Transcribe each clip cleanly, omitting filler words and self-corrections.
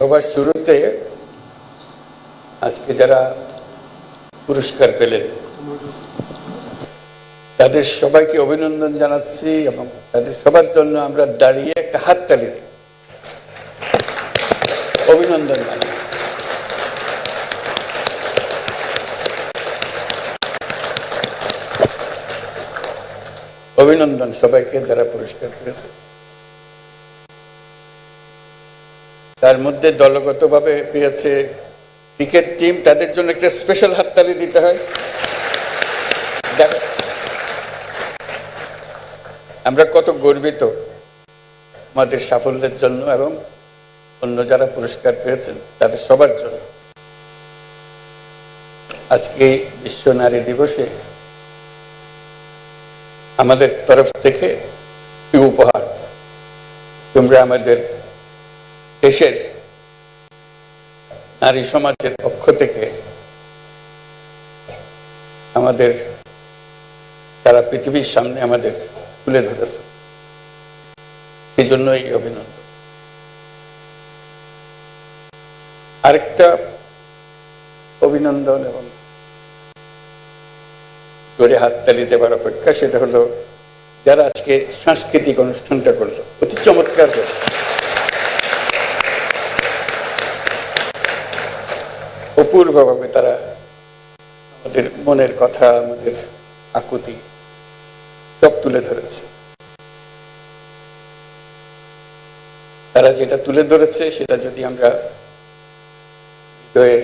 সবার শুরুতে আজকে যারা পুরস্কার পেলেন তাদের সবাইকে অভিনন্দন জানাচ্ছি এবং তাদের সবার জন্য আমরা দাঁড়িয়ে একটা হাততালি দিই, অভিনন্দন জানাই। অভিনন্দন সবাইকে যারা পুরস্কার পেয়েছে। তার মধ্যে দলগতভাবে পেয়েছে ক্রিকেট টিম, তাদের জন্য একটা স্পেশাল হাততালি দিতে হয়। আমরা কত গর্বিত আমাদের সাফল্যের জন্য এবং অন্য যারা পুরস্কার পেয়েছেন তাদের সবার জন্য। আজকে বিশ্ব নারী দিবসে আমাদের তরফ থেকে উপহার, তোমরা আমাদের দেশের নারী সমাজের পক্ষ থেকে আমাদের সারা পৃথিবীর সামনে আমাদের তুলে ধরেছে, সেই জন্য এই অভিনন্দন। আরেকটা অভিনন্দন এবং জোরে হাততালি দেবার অপেক্ষা, সেটা হলো যারা আজকে সাংস্কৃতিক অনুষ্ঠানটা করলো, অতি চমৎকার করে অপূর্বভাবে তারা আমাদের মনের কথা, আমাদের আকুতি সব তুলে ধরেছে। তারা যেটা তুলে ধরেছে সেটা যদি আমরা হৃদয়ে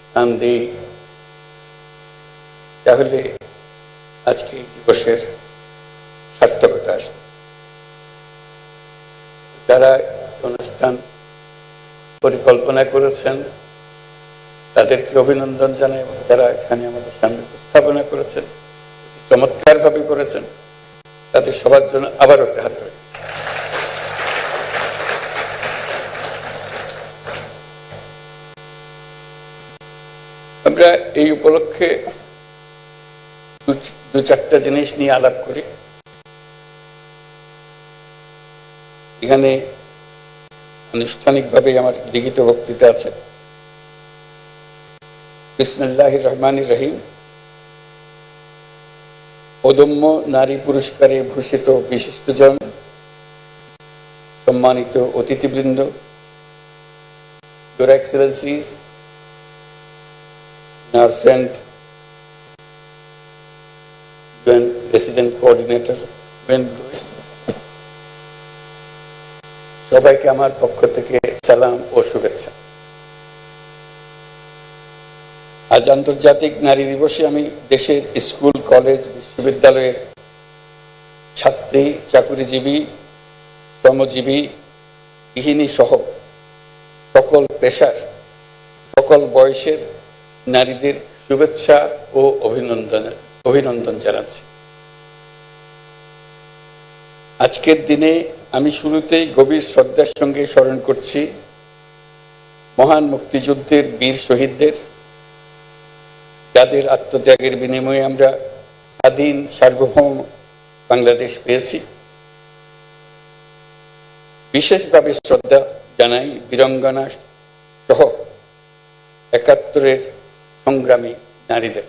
স্থান দিই তাহলে আজকে এই দিবসের সার্থকতা আসবে। যারা অনুষ্ঠান পরিকল্পনা করেছেন তাদেরকে অভিনন্দন জানাই এবং যারা এখানে আমাদের সামনে উপস্থাপনা করেছেন, চমৎকার ভাবে করেছেন, তাদের সবার জন্য আবার একটা হাত ধরে। আমরা এই উপলক্ষে দু চারটা জিনিস নিয়ে আলাপ করি। এখানে আনুষ্ঠানিকভাবে আমার লিখিত বক্তৃতা আছে। বিসমিল্লাহির রহমানির রহিম। অদম্য নারী পুরস্কারে ভূষিত বিশিষ্টজন, সম্মানিত অতিথিবৃন্দ, Your Excellencies, our friend UN Resident Coordinator UN Lewis, সবাইকে আমার পক্ষ থেকে সালাম ও শুভেচ্ছা। আজ আন্তর্জাতিক নারী দিবসে আমি দেশের স্কুল, কলেজ, বিশ্ববিদ্যালয়ের ছাত্রী, চাকুরিজীবী, শ্রমজীবী, গৃহিণী সহ সকল পেশার, সকল বয়সের নারীদের শুভেচ্ছা ও অভিনন্দন জানাচ্ছি। আজকের দিনে আমি শুরুতেই গভীর শ্রদ্ধার সঙ্গে স্মরণ করছি মহান মুক্তিযুদ্ধের বীর শহীদদের, যাদের আত্মত্যাগের বিনিময়ে আমরা স্বাধীন সার্বভৌম বাংলাদেশ পেয়েছি। বিশেষভাবে শ্রদ্ধা জানাই বীরাঙ্গনা সহ ৭১-এর সংগ্রামী নারীদের।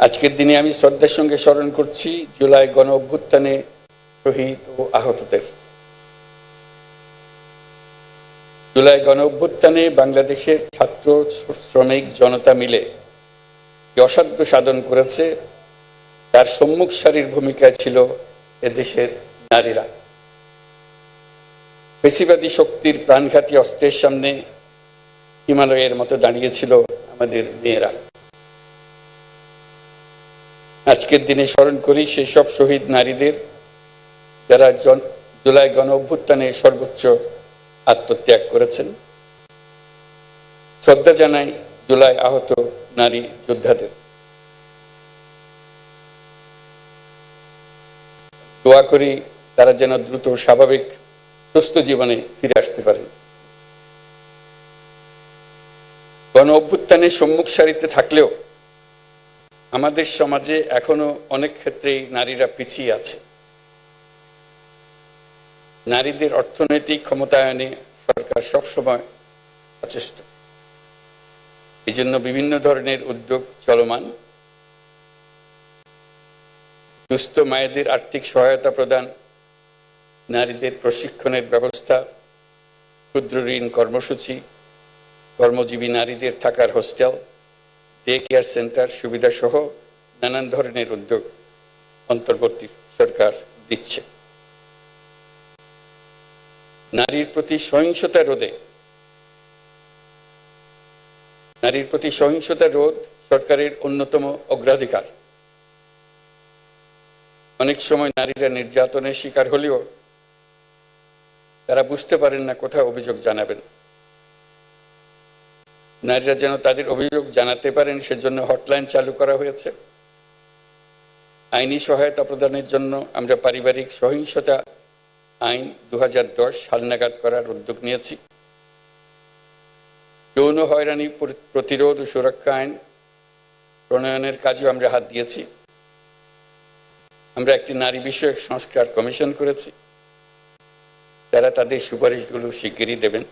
আজকের দিনে আমি শ্রদ্ধার সঙ্গে স্মরণ করছি জুলাই গণ অভ্যুত্থানে শহীদ ও আহতদের। জুলাই গণ অভ্যুত্থানে বাংলাদেশের ছাত্র, শ্রমিক জনতা মিলে যে অসাধ্য সাধন করেছে তার সম্মুখ সারির ভূমিকায় ছিল এদেশের নারীরা। ফেসিবাদী শক্তির প্রাণঘাতী অস্ত্রের সামনে হিমালয়ের মতো দাঁড়িয়েছিল আমাদের মেয়েরা। আজকের দিনে স্মরণ করি সেই সব শহীদ নারীদের যারা জুলাই গণ অভ্যুত্থানে সর্বোচ্চ আত্মত্যাগ করেছেন। শ্রদ্ধা জানাই জুলাই আহত নারী যোদ্ধাদের। দোয়া করি তারা যেন দ্রুত স্বাভাবিক সুস্থ জীবনে ফিরে আসতে পারেন। গণ অভ্যুত্থানের সম্মুখ সারিতে থাকলেও আমাদের সমাজে এখনো অনেক ক্ষেত্রেই নারীরা পিছিয়ে আছে। নারীদের অর্থনৈতিক ক্ষমতায়নে সরকার সবসময় সচেষ্ট। এই জন্য বিভিন্ন ধরনের উদ্যোগ চলমান। দুস্থ মায়েদের আর্থিক সহায়তা প্রদান, নারীদের প্রশিক্ষণের ব্যবস্থা, ক্ষুদ্র ঋণ কর্মসূচি, কর্মজীবী নারীদের থাকার হোস্টেল, ডে কেয়ার সেন্টার সুবিধা সহ নানান ধরনের উদ্যোগ অন্তর্বর্তী সরকার দিচ্ছে। নারীর প্রতি সহিংসতা রোধ সরকারের অন্যতম অগ্রাধিকার। অনেক সময় নারীরা নির্যাতনের শিকার হলেও তারা বুঝতে পারেন না কোথায় অভিযোগ জানাবেন। নারীরা যেন তাদের অভিযোগ জানাতে পারেন সেজন্য হটলাইন চালু করা হয়েছে। আইনি সহায়তা প্রদানের জন্য আমরা পারিবারিক সহিংসতা আইন 2010 হালনাগাদ করার উদ্যোগ নিয়েছি। যৌন হয়রানি প্রতিরোধ ও সুরক্ষা আইন প্রণয়নের কাজেও আমরা হাত দিয়েছি। আমরা একটি নারী বিষয়ক সংস্কার কমিশন করেছি, তারা তাদের সুপারিশগুলো শিগগিরই দেবেন।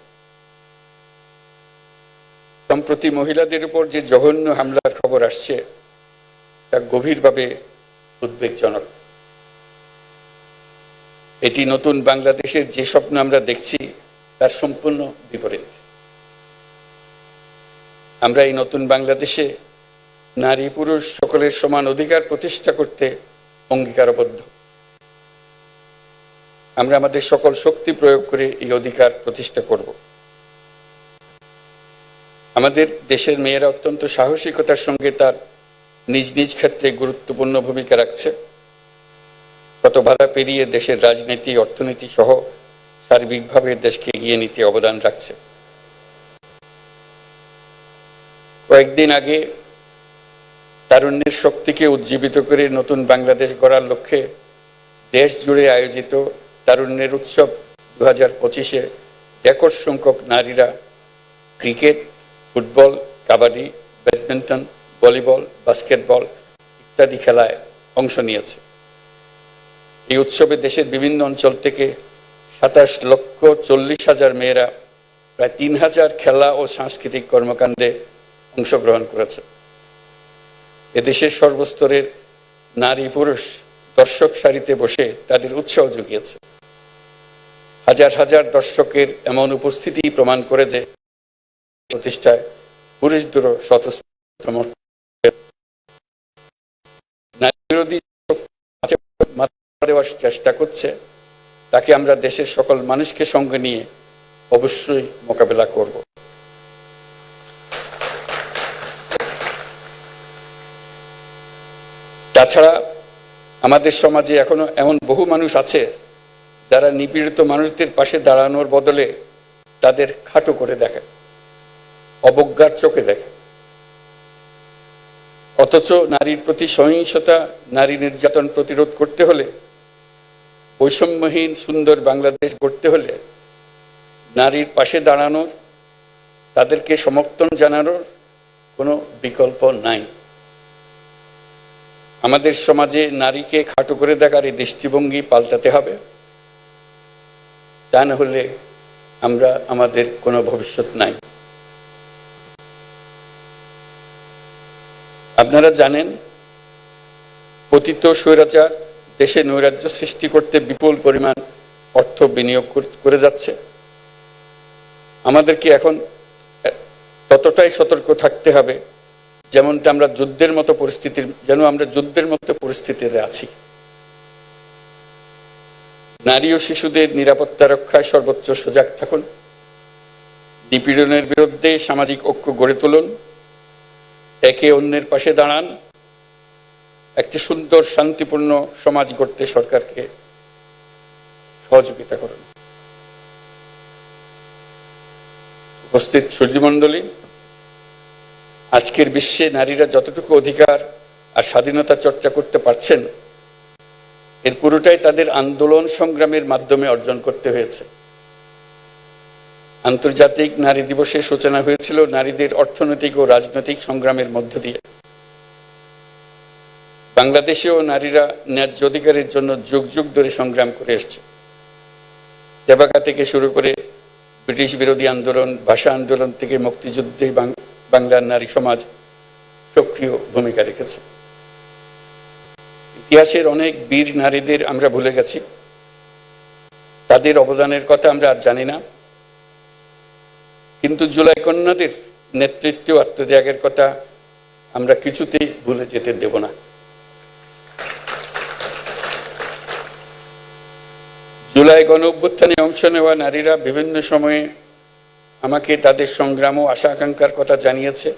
সম্প্রতি মহিলাদের উপর যে জঘন্য হামলার খবর আসছে তা গভীরভাবে উদ্বেগজনক। এটি নতুন বাংলাদেশের যে স্বপ্ন আমরা দেখছি তার সম্পূর্ণ বিপরীত। আমরা এই নতুন বাংলাদেশে নারী পুরুষ সকলের সমান অধিকার প্রতিষ্ঠা করতে অঙ্গীকারবদ্ধ। আমরা আমাদের সকল শক্তি প্রয়োগ করে এই অধিকার প্রতিষ্ঠা করব। আমাদের দেশের মেয়েরা অত্যন্ত সাহসিকতার সঙ্গে তার নিজ নিজ ক্ষেত্রে গুরুত্বপূর্ণ ভূমিকা রাখছে। কত বাধা পেরিয়ে দেশের রাজনীতি, অর্থনীতি সহ সার্বিকভাবে দেশকে এগিয়ে নিতে অবদান রাখছে। কয়েকদিন আগে তারুণ্যের শক্তিকে উজ্জীবিত করে নতুন বাংলাদেশ গড়ার লক্ষ্যে দেশ জুড়ে আয়োজিত তারুণ্যের উৎসব 2025-এ রেকর্ড সংখ্যক নারীরা cricket, football, kabaddi, badminton, volleyball, basketball ইত্যাদি খেলায় অংশ নিয়েছে। এই উৎসবে দেশের বিভিন্ন অঞ্চল থেকে 27,40,000 মেয়েরা প্রায় 3,000 খেলা ও সাংস্কৃতিক কর্মকাণ্ডে অংশগ্রহণ করেছে। এদেশের সর্বস্তরের নারী পুরুষ দর্শক সারিতে বসে তাদের উৎসাহ জুগিয়েছে। হাজার হাজার দর্শকের এমন উপস্থিতি প্রমাণ করে যে প্রতিষ্ঠায় পুরুষদেরও স্বতঃস্ফূর্ত নারী বিরোধী দেওয়ার চেষ্টা করছে, তাকে আমরা দেশের সকল মানুষকে সঙ্গে নিয়ে অবশ্যই মোকাবেলা করব। তাছাড়া আমাদের সমাজে এখনো এমন বহু মানুষ আছে যারা নিপীড়িত মানুষদের পাশে দাঁড়ানোর বদলে তাদের খাটো করে দেখে, অবজ্ঞার চোখে দেখে। অথচ নারীর প্রতি সহিংসতা, নারী নির্যাতন প্রতিরোধ করতে হলে, বৈষম্যহীন সুন্দর বাংলাদেশ গড়তে হলে নারীর পাশে দাঁড়ানোর, তাদেরকে সমর্থন জানানোর কোনো বিকল্প নাই। আমাদের সমাজে নারীকে খাটো করে দেখার এই দৃষ্টিভঙ্গি পাল্টাতে হবে, তা না হলে আমাদের কোনো ভবিষ্যৎ নাই। আপনারা জানেন, পতিত স্বৈরাচার দেশে নৈরাজ্য সৃষ্টি করতে বিপুল পরিমাণ অর্থ বিনিয়োগ করে যাচ্ছে। আমাদেরকে এখন ততটাই সতর্ক থাকতে হবে যেমনটা আমরা যুদ্ধের মতো পরিস্থিতিতে আছি। নারী ও শিশুদের নিরাপত্তা রক্ষায় সর্বোচ্চ সজাগ থাকুন। নিপীড়নের বিরুদ্ধে সামাজিক ঐক্য গড়ে তুলুন। একে অন্যের পাশে দাঁড়ান। একটি সুন্দর শান্তিপূর্ণ সমাজ গড়তে সরকারকে সহযোগিতা করুন। উপস্থিত সুধীমণ্ডলী, আজকের বিশ্বে নারীরা যতটুকু অধিকার আর স্বাধীনতা চর্চা করতে পারছেন, এর পুরোটাই তাদের আন্দোলন সংগ্রামের মাধ্যমে অর্জন করতে হয়েছে। আন্তর্জাতিক নারী দিবসের সূচনা হয়েছিল নারীদের অর্থনৈতিক ও রাজনৈতিক সংগ্রামের মধ্য দিয়ে। বাংলাদেশেও নারীরা ন্যায্য অধিকারের জন্য যুগ যুগ ধরে সংগ্রাম করে এসছে। তেবাকা থেকে শুরু করে ব্রিটিশ বিরোধী আন্দোলন, ভাষা আন্দোলন থেকে মুক্তিযুদ্ধে বাংলার নারী সমাজ সক্রিয় ভূমিকা রেখেছে। ইতিহাসের অনেক বীর নারীদের আমরা ভুলে গেছি, তাদের অবদানের কথা আমরা আর জানি না, কিন্তু জুলাই কন্যাদের নেতৃত্ব আত্মত্যাগের কথা আমরা কিছুতেই ভুলে যেতে দেব না। জুলাই গণ অভ্যুত্থানে অংশ নেওয়া নারীরা বিভিন্ন সময়ে আমাকে তাদের সংগ্রাম ও আশা আকাঙ্ক্ষার কথা জানিয়েছে।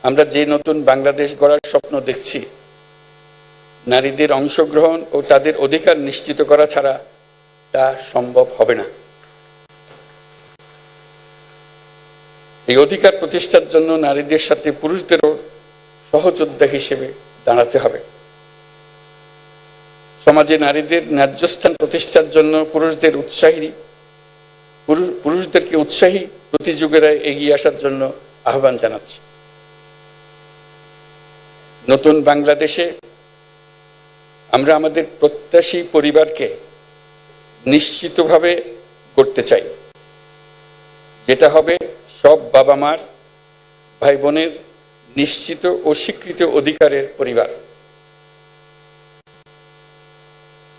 আমরা যে নতুন বাংলাদেশ গড়ার স্বপ্ন দেখছি, নারীদের অংশগ্রহণ ও তাদের অধিকার নিশ্চিত করা ছাড়া তা সম্ভব হবে না। এই অধিকার প্রতিষ্ঠার জন্য নারীদের সাথে পুরুষদেরও সহযোদ্ধা হিসেবে দাঁড়াতে হবে। সমাজে নারীদের ন্যায্য স্থান প্রতিষ্ঠার জন্য পুরুষদেরকে উৎসাহী প্রতিযোগীরা এগিয়ে আসার জন্য আহ্বান জানাচ্ছি। নতুন বাংলাদেশে আমরা আমাদের প্রত্যাশী পরিবারকে নিশ্চিতভাবে গড়তে চাই, যেটা হবে সব বাবা মার, ভাই বোনের নিশ্চিত ও স্বীকৃত অধিকারের পরিবার।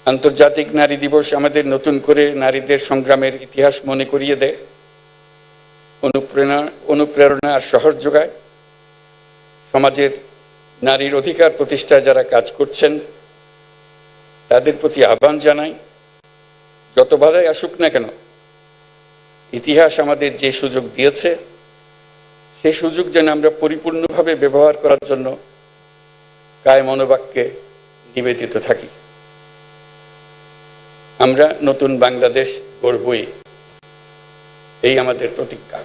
আন্তর্জাতিক নারী দিবস আমাদের নতুন করে নারীদের সংগ্রামের ইতিহাস মনে করিয়ে দেয়, অনুপ্রেরণা আর সাহস যোগায়। সমাজের নারীর অধিকার প্রতিষ্ঠায় যারা কাজ করছেন তাদের প্রতি আহ্বান জানাই, যত বাধাই আসুক না কেন, ইতিহাস আমাদের যে সুযোগ দিয়েছে সেই সুযোগ যেন আমরা পরিপূর্ণভাবে ব্যবহার করার জন্য কায় মনোবাক্যে নিবেদিত থাকি। আমরা নতুন বাংলাদেশ গড়বই, এই আমাদের প্রতিজ্ঞা।